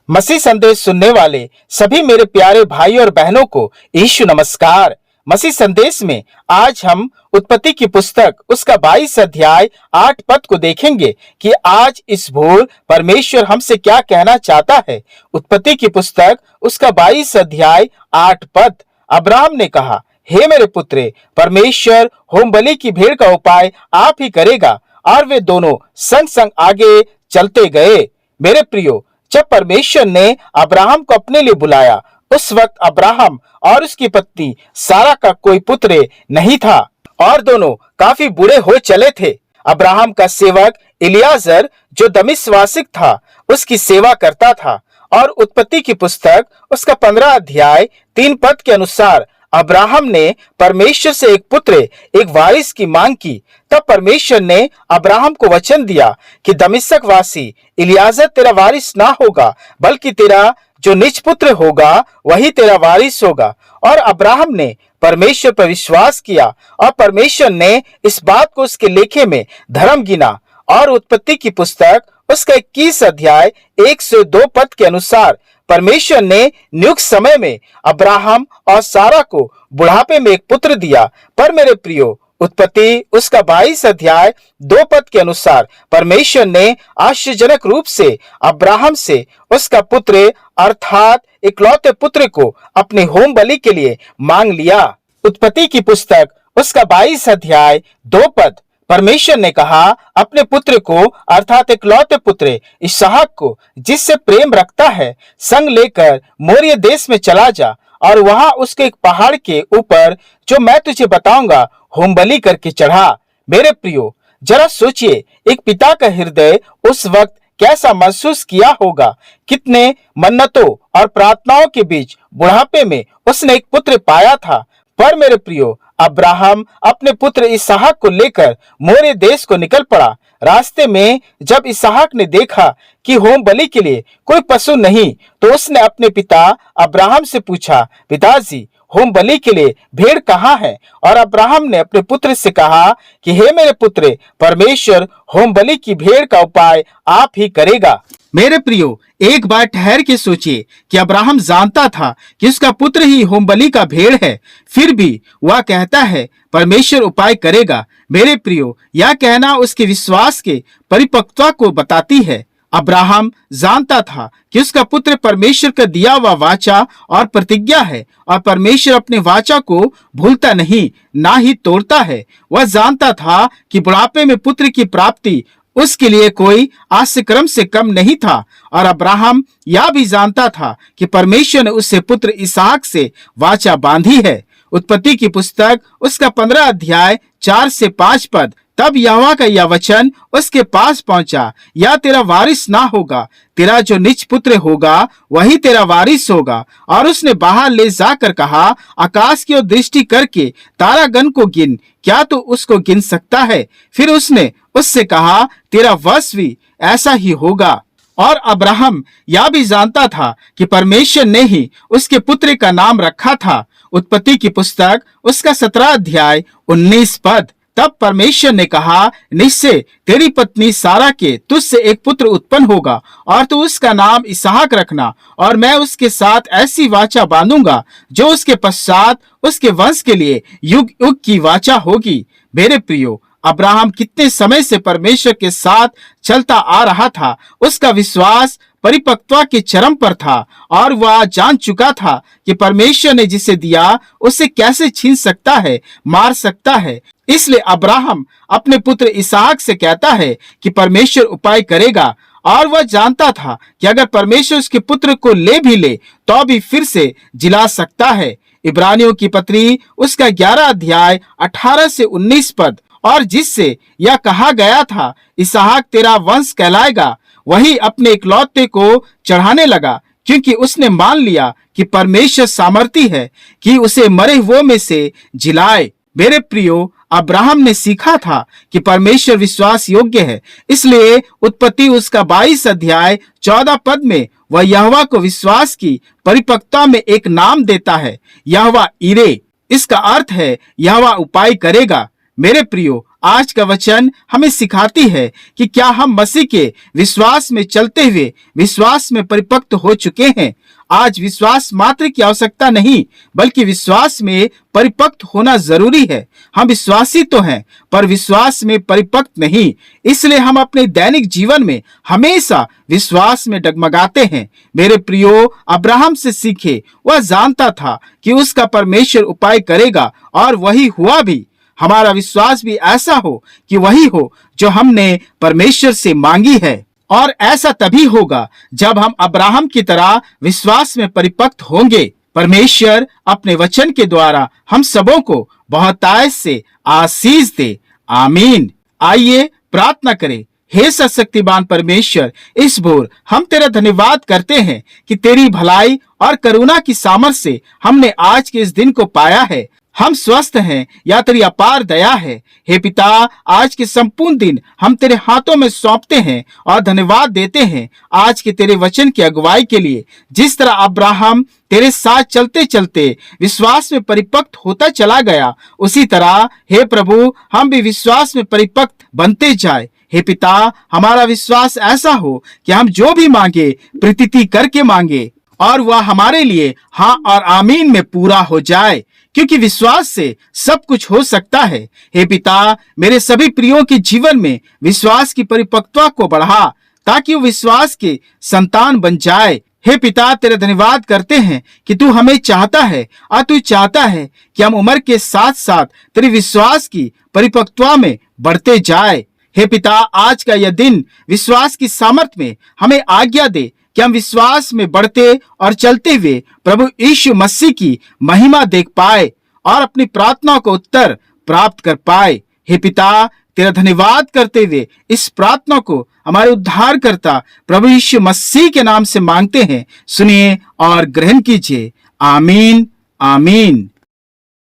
मसीह संदेश सुनने वाले सभी मेरे प्यारे भाई और बहनों को यीशु नमस्कार। मसीह संदेश में आज हम उत्पत्ति की पुस्तक उसका 22 अध्याय 8 पद को देखेंगे कि आज इस भोर परमेश्वर हमसे क्या कहना चाहता है। उत्पत्ति की पुस्तक उसका 22 अध्याय 8 पद। अब्राहम ने कहा, हे मेरे पुत्र, परमेश्वर होम बलि की भेड़ का उपाय आप ही करेगा। और वे दोनों संग संग आगे चलते गए। मेरे प्रियो, जब परमेश्वर ने अब्राहम को अपने लिए बुलाया, उस वक्त अब्राहम और उसकी पत्नी सारा का कोई पुत्र नहीं था और दोनों काफी बूढ़े हो चले थे। अब्राहम का सेवक इलियाजर जो दमिश्कवासी था, उसकी सेवा करता था। और उत्पत्ति की पुस्तक उसका 15 अध्याय 3 पद के अनुसार अब्राहम ने परमेश्वर से एक पुत्र, एक वारिस की मांग की। तब परमेश्वर ने अब्राहम को वचन दिया कि दमिश्क वासी इलियाजर तेरा वारिस ना होगा, बल्कि तेरा जो निज पुत्र होगा वही तेरा वारिस होगा। और अब्राहम ने परमेश्वर पर विश्वास किया और परमेश्वर ने इस बात को उसके लेखे में धर्म गिना। और उत्पत्ति की पुस्तक उसका 21 अध्याय 1 से 2 पद के अनुसार परमेश्वर ने नियुक्त समय में अब्राहम और सारा को बुढ़ापे में एक पुत्र दिया। पर मेरे प्रियो, उत्पत्ति उसका 22 अध्याय 2 पद के अनुसार परमेश्वर ने आश्चर्यजनक रूप से अब्राहम से उसका पुत्र अर्थात इकलौते पुत्र को अपने होम बलि के लिए मांग लिया। उत्पत्ति की पुस्तक उसका 22 अध्याय 2 पद। परमेश्वर ने कहा, अपने पुत्र को अर्थात इकलौते पुत्र इसहाक को, जिससे प्रेम रखता है, संग लेकर मोरिया देश में चला जा और वहां उसके एक पहाड़ के ऊपर जो मैं तुझे बताऊंगा होम बलि करके चढ़ा। मेरे प्रियो, जरा सोचिए, एक पिता का हृदय उस वक्त कैसा महसूस किया होगा। कितने मन्नतों और प्रार्थनाओं के बीच बुढ़ापे में उसने एक पुत्र पाया था। पर मेरे प्रियो, अब्राहम अपने पुत्र इसहाक को लेकर मोरिया देश को निकल पड़ा। रास्ते में जब इसहाक ने देखा कि होम बलि के लिए कोई पशु नहीं, तो उसने अपने पिता अब्राहम से पूछा, पिताजी, होम बलि के लिए भेड़ कहाँ है? और अब्राहम ने अपने पुत्र से कहा कि हे मेरे पुत्र, परमेश्वर होम बलि की भेड़ का उपाय आप ही करेगा। मेरे प्रियो, एक बार ठहर के सोचिए कि अब्राहम जानता था कि उसका पुत्र ही होम बलि का भेड़ है, फिर भी वह कहता है परमेश्वर उपाय करेगा। मेरे प्रियो, यह कहना उसके विश्वास के परिपक्वता को बताती है। अब्राहम जानता था कि उसका पुत्र परमेश्वर का दिया हुआ वाचा और प्रतिज्ञा है और परमेश्वर अपने वाचा को भूलता नहीं, ना ही तोड़ता है। वह जानता था कि बुढ़ापे में पुत्र की प्राप्ति उसके लिए कोई आश्चर्यक्रम से कम नहीं था। और अब्राहम यह भी जानता था कि परमेश्वर ने उससे पुत्र इसहाक से वाचा बांधी है। उत्पत्ति की पुस्तक उसका 15 अध्याय 4 से 5 पद। तब यहोवा का यह वचन उसके पास पहुंचा, या तेरा वारिस ना होगा, तेरा जो निज पुत्र होगा वही तेरा वारिस होगा। और उसने बाहर ले जाकर कहा, आकाश की ओर दृष्टि करके तारागण को गिन, क्या तू उसको गिन सकता है? फिर उसने उससे कहा, तेरा वंश भी ऐसा ही होगा। और अब्राहम यह भी जानता था कि परमेश्वर ने ही उसके पुत्र का नाम रखा था। उत्पत्ति की पुस्तक उसका 17 अध्याय 19 पद। तब परमेश्वर ने कहा, निश्चय तेरी पत्नी सारा के तुझसे एक पुत्र उत्पन्न होगा और तू उसका नाम इसहाक रखना, और मैं उसके साथ ऐसी वाचा बांधूंगा जो उसके पश्चात उसके वंश के लिए युग युग की वाचा होगी। मेरे प्रियो, अब्राहम कितने समय से परमेश्वर के साथ चलता आ रहा था। उसका विश्वास परिपक्वता के चरम पर था और वह जान चुका था कि परमेश्वर ने जिसे दिया उसे कैसे छीन सकता है, मार सकता है। इसलिए अब्राहम अपने पुत्र इसहाक से कहता है कि परमेश्वर उपाय करेगा। और वह जानता था कि अगर परमेश्वर उसके पुत्र को ले भी ले तो भी फिर से जिला सकता है। इब्रानियों की पत्री उसका 11 अध्याय 18 से 19 पद। और जिससे यह कहा गया था, इसहाक तेरा वंश कहलाएगा, वही अपने इकलौते को चढ़ाने लगा, क्योंकि उसने मान लिया कि परमेश्वर सामर्थी है कि उसे मरे हुओं में से जिलाए। मेरे प्रियो, अब्राहम ने सीखा था कि परमेश्वर विश्वास योग्य है। इसलिए उत्पत्ति उसका 22 अध्याय 14 पद में वह यहोवा को विश्वास की परिपक्वता में एक नाम देता है, यहोवा ईरे। इसका अर्थ है यहोवा उपाय करेगा। मेरे प्रियो, आज का वचन हमें सिखाती है कि क्या हम मसीह के विश्वास में चलते हुए विश्वास में परिपक्व हो चुके हैं। आज विश्वास मात्र की आवश्यकता नहीं, बल्कि विश्वास में परिपक्व होना जरूरी है। हम विश्वासी तो हैं, पर विश्वास में परिपक्व नहीं। इसलिए हम अपने दैनिक जीवन में हमेशा विश्वास में डगमगाते हैं। मेरे प्रियो, अब्राहम से सीखे। वह जानता था कि उसका परमेश्वर उपाय करेगा, और वही हुआ भी। हमारा विश्वास भी ऐसा हो कि वही हो जो हमने परमेश्वर से मांगी है। और ऐसा तभी होगा जब हम अब्राहम की तरह विश्वास में परिपक्व होंगे। परमेश्वर अपने वचन के द्वारा हम सबों को बहुतायत से आशीष दे। आमीन। आइए प्रार्थना करें। हे सर्वशक्तिमान परमेश्वर, इस भोर हम तेरा धन्यवाद करते हैं कि तेरी भलाई और करुणा की सामर्थ से हमने आज के इस दिन को पाया है। हम स्वस्थ हैं या तेरी अपार दया है। हे पिता, आज के संपूर्ण दिन हम तेरे हाथों में सौंपते हैं और धन्यवाद देते हैं आज के तेरे वचन की अगुवाई के लिए। जिस तरह अब्राहम तेरे साथ चलते चलते विश्वास में परिपक्व होता चला गया, उसी तरह हे प्रभु, हम भी विश्वास में परिपक्व बनते जाए। हे पिता, हमारा विश्वास ऐसा हो कि हम जो भी मांगे प्रतीति करके मांगे और वह हमारे लिए हाँ और आमीन में पूरा हो जाए, क्योंकि विश्वास से सब कुछ हो सकता है। हे पिता, मेरे सभी प्रियों के जीवन में विश्वास की परिपक्वता को बढ़ा, ताकि वो विश्वास के संतान बन जाए। हे पिता, तेरा धन्यवाद करते हैं कि तू हमें चाहता है और तू चाहता है कि हम उम्र के साथ साथ तेरे विश्वास की परिपक्वता में बढ़ते जाए। हे पिता, आज का यह दिन विश्वास की सामर्थ्य में हमें आज्ञा दे कि हम विश्वास में बढ़ते और चलते हुए प्रभु यीशु मसीह की महिमा देख पाए और अपनी प्रार्थना को उत्तर प्राप्त कर पाए। हे पिता, तेरा धन्यवाद करते हुए इस प्रार्थना को हमारे उद्धारकर्ता प्रभु यीशु मसीह के नाम से मांगते हैं। सुनिए और ग्रहण कीजिए। आमीन, आमीन।